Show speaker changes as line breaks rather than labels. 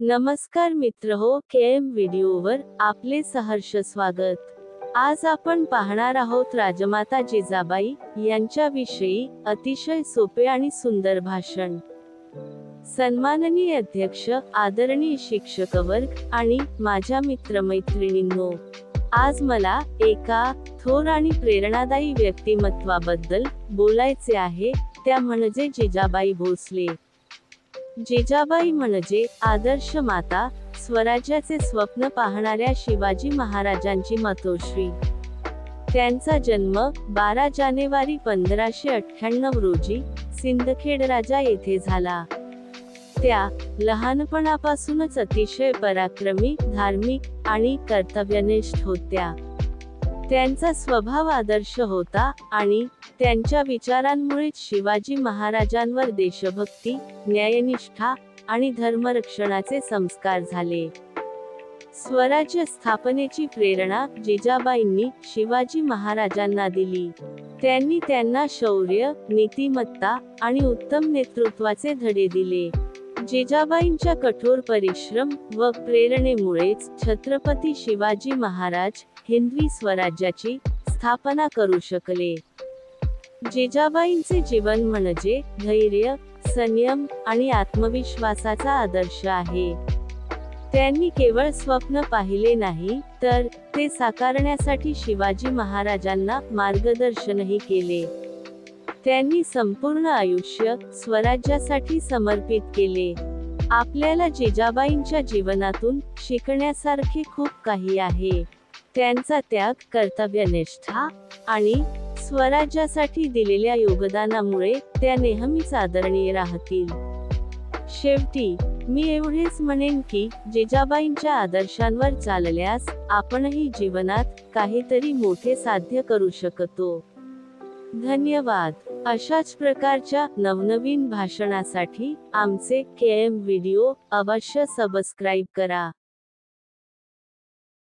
नमस्कार मित्रहो, केएम व्हिडिओवर आपले सहर्ष स्वागत। आज आपण पाहणार आहोत राजमाता जिजाबाई यांच्याविषयी अतिशय सोपे आणि सुंदर भाषण। सन्माननीय अध्यक्ष, आदरणीय शिक्षकवर्ग आणि माझ्या मित्रमैत्रिणींनो, आज मला एका थोर आणि प्रेरणादायी व्यक्तिमत्वाबद्दल बोलायचे आहे, त्या म्हणजे जिजाबाई भोसले। जिजाबाई म्हणजे आदर्श माता, स्वराज्याचे स्वप्न पाहणाऱ्या शिवाजी महाराजांची मातोश्री। त्यांचा जन्म 12 जानेवारी 1598 रोजी सिंदखेडराजा येथे झाला। त्या लहानपणापासूनच अतिशय पराक्रमी, धार्मिक आणि कर्तव्यनिष्ठ होत्या। त्यांचा स्वभाव आदर्श होता आणि त्यांच्या विचारांमुळेच शिवाजी महाराजांवर देशभक्ती, न्यायनिष्ठा आणि धर्मरक्षणाचे संस्कार झाले। स्वराज्य स्थापनेची प्रेरणा जिजाबाईंनी शिवाजी महाराजांना दिली। त्यांनी त्यांना शौर्य, नीतिमत्ता आणि उत्तम नेतृत्वाचे धडे दिले। जिजाबाईंच्या कठोर परिश्रम व प्रेरणेमुळेच छत्रपती शिवाजी महाराज हिंदवी स्वराज्याची स्थापना करू शकले। जिजाबाईंचे जीवन म्हणजे धैर्य, संयम आणि आत्मविश्वासाचा आदर्श आहे। त्यांनी केवळ स्वप्न पाहिले नाही, तर ते साकारण्यासाठी शिवाजी महाराजांना मार्गदर्शनही केले। त्यांनी संपूर्ण आयुष्य स्वराज्यासाठी समर्पित केले। आपल्याला जिजाबाईंच्या जीवनातून शिकण्यासारखे खूप काही आहे। त्यांचा त्याग, कर्तव्यनिष्ठा आणि स्वराज्यासाठी दिलेल्या योगदानामुळे त्या नेहमीच आदरणीय राहतील। शेवटी मी एवढेच म्हणेन की जिजाबाईंच्या आदर्शांवर चालल्यास आपणही जीवनात काहीतरी मोठे साध्य करू शकतो। धन्यवाद। अशाच प्रकारच्या नवनवीन भाषणासाठी आमचे केएम व्हिडिओ अवश्य सबस्क्राईब करा।